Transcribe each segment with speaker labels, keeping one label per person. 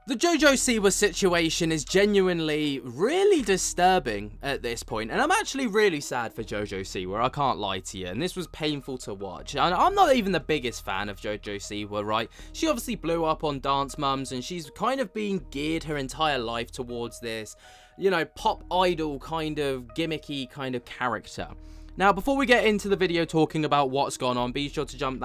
Speaker 1: The JoJo Siwa situation is genuinely really disturbing at this point, and I'm actually really sad for JoJo Siwa, I can't lie to you, and this was painful to watch. And I'm not even the biggest fan of JoJo Siwa, right? She obviously blew up on Dance Mums, and she's kind of been geared her entire life towards this, you know, pop idol kind of gimmicky kind of character. Now, before we get into the video talking about what's gone on, be sure to jump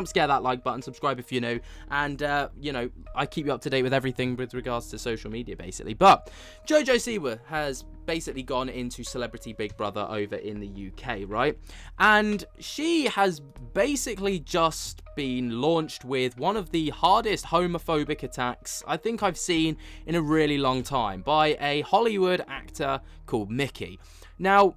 Speaker 1: scare that like button, subscribe if you're new, and, you know, I keep you up to date with everything with regards to social media, basically. But JoJo Siwa has basically gone into Celebrity Big Brother over in the UK, right? And she has basically just been launched with one of the hardest homophobic attacks I think I've seen in a really long time by a Hollywood actor called Mickey. Now,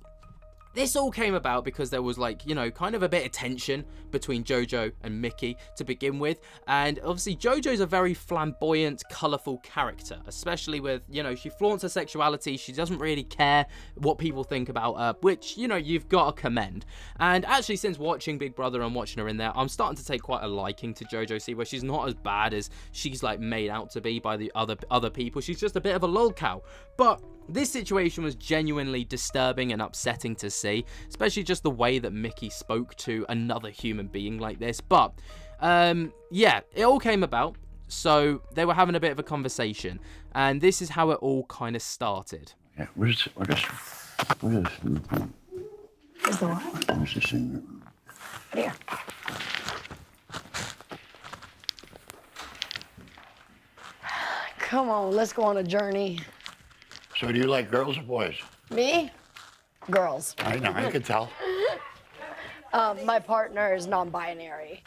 Speaker 1: this all came about because there was, like, you know, kind of a bit of tension between JoJo and Mickey to begin with. And obviously JoJo's a very flamboyant, colourful character, especially with, you know, she flaunts her sexuality. She doesn't really care what people think about her, which, you know, you've got to commend. And actually, since watching Big Brother and watching her in there, I'm starting to take quite a liking to JoJo Siwa. She's not as bad as she's, like, made out to be by the other people. She's just a bit of a lolcow. But this situation was genuinely disturbing and upsetting to see, especially just the way that Mickey spoke to another human being like this. But, yeah, it all came about. So they were having a bit of a conversation, and this is how it all kind of started.
Speaker 2: Yeah, where's this?
Speaker 3: Where's the what?
Speaker 2: Where's the singer?
Speaker 3: Here. Come on, let's go on a journey.
Speaker 2: So do you like girls or boys?
Speaker 3: Me? Girls.
Speaker 2: I know, I could tell.
Speaker 3: My partner is non-binary.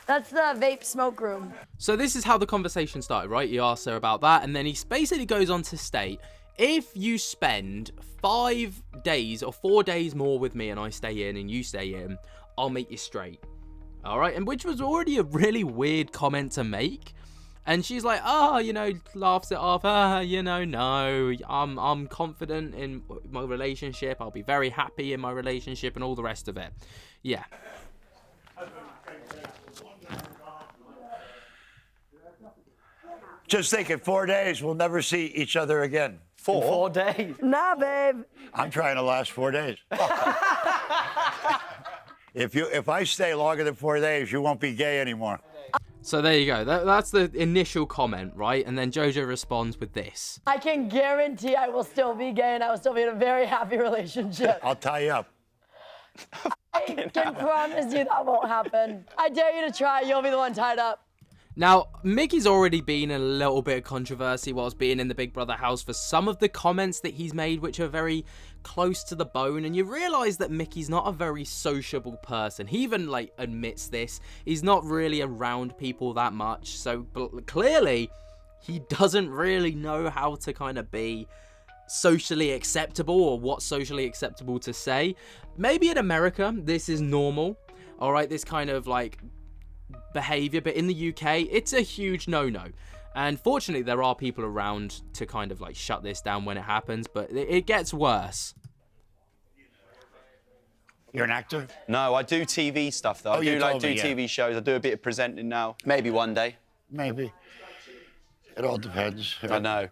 Speaker 3: That's the vape smoke room.
Speaker 1: So this is how the conversation started, right? He asked her about that, and then he basically goes on to state, if you spend 5 days or 4 days more with me and I stay in and you stay in, I'll make you straight. All right? And which was already a really weird comment to make. And she's like, oh, you know, laughs it off. You know, no, I'm confident in my relationship. I'll be very happy in my relationship and all the rest of it. Yeah.
Speaker 2: Just think, in 4 days, we'll never see each other again.
Speaker 4: In 4 days?
Speaker 3: Nah, babe.
Speaker 2: I'm trying to last 4 days. If I stay longer than 4 days, you won't be gay anymore.
Speaker 1: So there you go. That's the initial comment, right? And then JoJo responds with this.
Speaker 3: I can guarantee I will still be gay and I will still be in a very happy relationship.
Speaker 2: I'll tie you up.
Speaker 3: I can promise you that won't happen. I dare you to try. You'll be the one tied up.
Speaker 1: Now, Mickey's already been in a little bit of controversy whilst being in the Big Brother house for some of the comments that he's made, which are very close to the bone, and you realise that Mickey's not a very sociable person. He even, like, admits this. He's not really around people that much, so clearly he doesn't really know how to kind of be socially acceptable or what's socially acceptable to say. Maybe in America, this is normal, all right, this kind of, like, behavior, but in the UK it's a huge no-no, and fortunately there are people around to kind of like shut this down when it happens, but it gets worse.
Speaker 2: You're an actor?
Speaker 4: No, I do TV stuff though. I do TV shows. I do a bit of presenting now. Maybe one day.
Speaker 2: Maybe. It all depends.
Speaker 4: I know.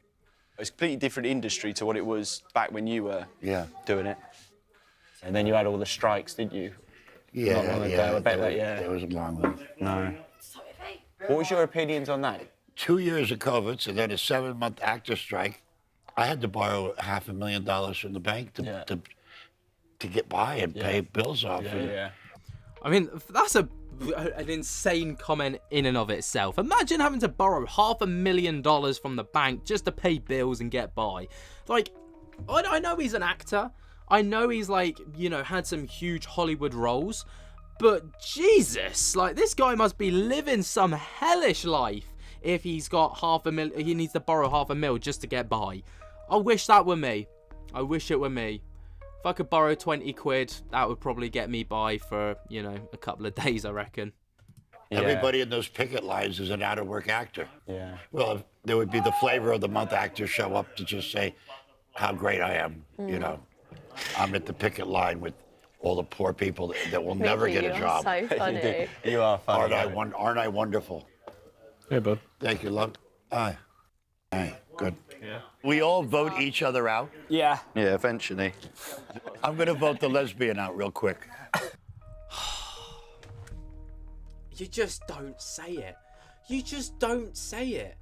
Speaker 4: It's a completely different industry to what it was back when you were doing it. And then you had all the strikes, didn't you?
Speaker 2: Yeah,
Speaker 4: I bet that, yeah.
Speaker 2: It was a long one.
Speaker 4: No. What was your opinions on that?
Speaker 2: 2 years of COVID, and then a 7-month actor strike. I had to borrow $500,000 from the bank to get by and pay bills off.
Speaker 1: I mean, that's an insane comment in and of itself. Imagine having to borrow $500,000 from the bank just to pay bills and get by. Like, I know he's an actor. I know he's, like, you know, had some huge Hollywood roles, but Jesus, like, this guy must be living some hellish life if he's got he needs to borrow $500,000 just to get by. I wish that were me. I wish it were me. If I could borrow 20 quid, that would probably get me by for, you know, a couple of days, I reckon.
Speaker 2: Yeah. Everybody in those picket lines is an out-of-work actor.
Speaker 4: Yeah.
Speaker 2: Well, there would be the flavor of the month actors show up to just say how great I am, you know. I'm at the picket line with all the poor people that will never get a job.
Speaker 3: So funny.
Speaker 4: You are funny.
Speaker 2: Aren't I wonderful?
Speaker 5: Hey, bud.
Speaker 2: Thank you, love. Aye. Hey, good. Yeah. We all vote each other out.
Speaker 4: Yeah. Yeah, eventually.
Speaker 2: I'm going to vote the lesbian out real quick.
Speaker 1: You just don't say it. You just don't say it.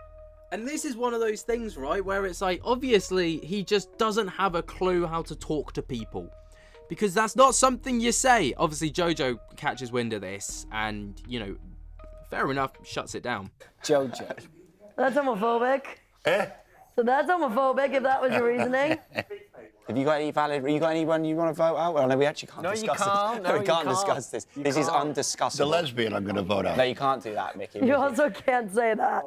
Speaker 1: And this is one of those things, right, where it's like, obviously, he just doesn't have a clue how to talk to people. Because that's not something you say. Obviously, JoJo catches wind of this and, you know, fair enough, shuts it down.
Speaker 4: JoJo.
Speaker 3: That's homophobic. So that's homophobic if that was your reasoning.
Speaker 4: Have you got anyone you want to vote out? Well, no, we actually can't discuss this. No, we can't discuss this. This is undiscussable.
Speaker 2: The lesbian I'm going to vote out.
Speaker 4: No, you can't do that, Mickey.
Speaker 3: You also can't say that.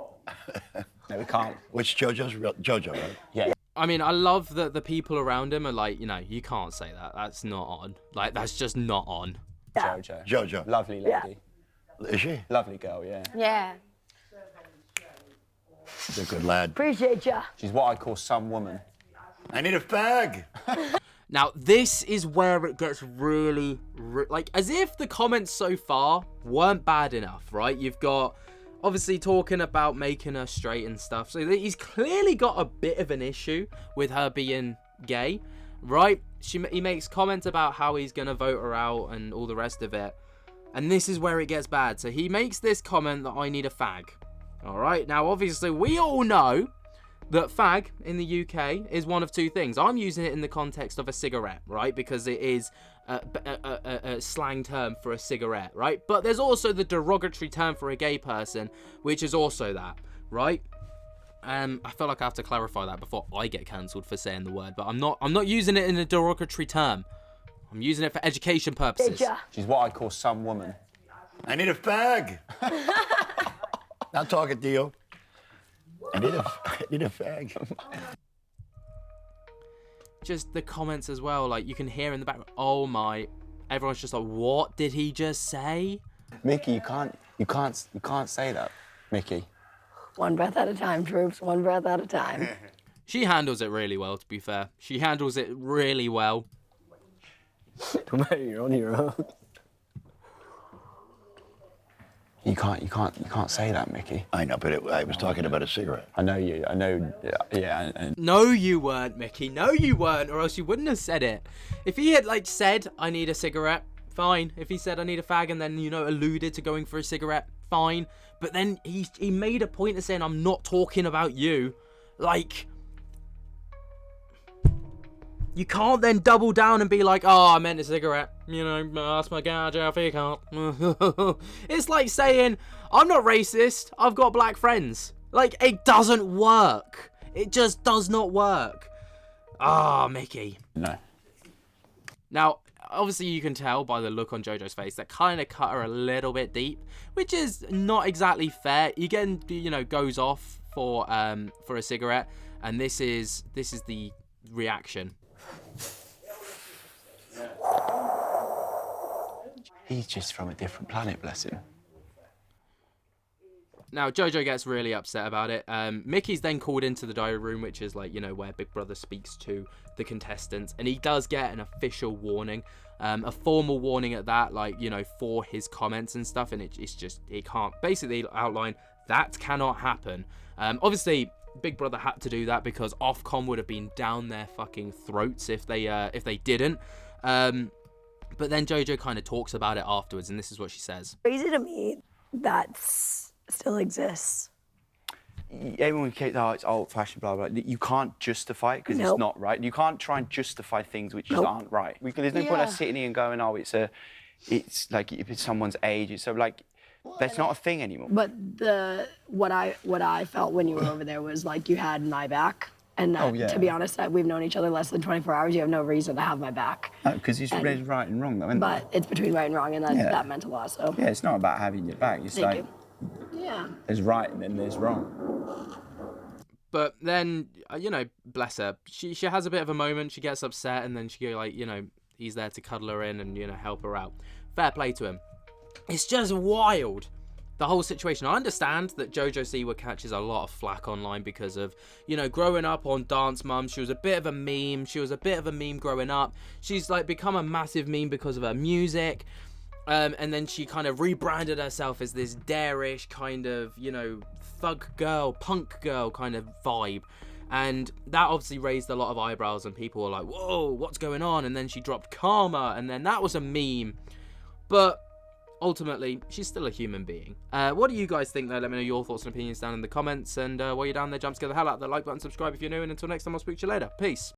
Speaker 4: No, we can't.
Speaker 2: Which JoJo's real? JoJo, right?
Speaker 4: Yeah.
Speaker 1: I mean, I love that the people around him are like, you know, you can't say that. That's not on. Like, that's just not on.
Speaker 3: Yeah.
Speaker 2: JoJo.
Speaker 4: Lovely lady.
Speaker 3: Yeah.
Speaker 2: Is she?
Speaker 4: Lovely girl, yeah.
Speaker 3: Yeah.
Speaker 2: She's a good lad.
Speaker 3: Appreciate ya.
Speaker 4: She's what I call some woman.
Speaker 2: I need a fag.
Speaker 1: Now, this is where it gets really, like, as if the comments so far weren't bad enough, right? You've got, obviously, talking about making her straight and stuff. So he's clearly got a bit of an issue with her being gay, right? He makes comments about how he's going to vote her out and all the rest of it. And this is where it gets bad. So he makes this comment that I need a fag. All right. Now, obviously, we all know that fag in the UK is one of two things. I'm using it in the context of a cigarette, right? Because it is a slang term for a cigarette, right? But there's also the derogatory term for a gay person, which is also that, right? I feel like I have to clarify that before I get cancelled for saying the word, but I'm not using it in a derogatory term. I'm using it for education purposes.
Speaker 4: She's what I call some woman.
Speaker 2: I need a fag. Not talking to you. I need a fag.
Speaker 1: Just the comments as well, like you can hear in the background, oh my, everyone's just like, what did he just say?
Speaker 4: Mickey, you can't say that, Mickey.
Speaker 3: One breath at a time, troops. One breath at a time.
Speaker 1: She handles it really well, to be fair. She handles it really well.
Speaker 4: You're on your own. You can't say that, Mickey.
Speaker 2: I know, but I was talking about a cigarette.
Speaker 4: I know, yeah.
Speaker 1: No, you weren't, Mickey. No, you weren't, or else you wouldn't have said it. If he had, like, said, I need a cigarette, fine. If he said, I need a fag, and then, you know, alluded to going for a cigarette, fine. But then he made a point of saying, I'm not talking about you. Like, you can't then double down and be like, oh, I meant a cigarette. You know, ask my guy, if he can't. It's like saying, I'm not racist. I've got black friends. Like, it doesn't work. It just does not work. Ah, Mickey.
Speaker 4: No.
Speaker 1: Now, obviously you can tell by the look on JoJo's face that kind of cut her a little bit deep, which is not exactly fair. He again, you know, goes off for a cigarette, and this is the reaction.
Speaker 4: He's just from a different planet, bless him.
Speaker 1: Now, JoJo gets really upset about it. Mickey's then called into the diary room, which is like, you know, where Big Brother speaks to the contestants. And he does get an official warning, a formal warning at that, like, you know, for his comments and stuff. And it's just, it can't basically outline that cannot happen. Obviously, Big Brother had to do that because Ofcom would have been down their fucking throats if they didn't. But then JoJo kind of talks about it afterwards, and this is what she says.
Speaker 3: Crazy to me that still exists.
Speaker 4: Everyone keeps, oh, it's old-fashioned, blah, blah. You can't justify it because it's not right. You can't try and justify things which just aren't right. There's no point us sitting here and going, oh, it's like if it's someone's age. It's so like that's not a thing anymore.
Speaker 3: But what I felt when you were over there was like you had my back. And to be honest, we've known each other less than 24 hours. You have no reason to have my back.
Speaker 4: Because it's right and wrong, though, isn't it?
Speaker 3: But it's between right and wrong, and that meant a lot, so.
Speaker 4: Yeah, it's not about having your back. It's
Speaker 3: Thank you.
Speaker 4: There's right and then there's wrong.
Speaker 1: But then, you know, bless her. She has a bit of a moment. She gets upset, and then she go like, you know, he's there to cuddle her in and, you know, help her out. Fair play to him. It's just wild. The whole situation. I understand that JoJo Siwa catches a lot of flack online because of, you know, growing up on Dance Moms. She was a bit of a meme. She was a bit of a meme growing up. She's like become a massive meme because of her music. And then she kind of rebranded herself as this darish kind of, you know, thug girl, punk girl kind of vibe. And that obviously raised a lot of eyebrows, and people were like, whoa, what's going on? And then she dropped Karma, and then that was a meme. But ultimately, she's still a human being. What do you guys think, though? Let me know your thoughts and opinions down in the comments. And while you're down there, jump to the hell out of the like button, subscribe if you're new, and until next time, I'll speak to you later. Peace.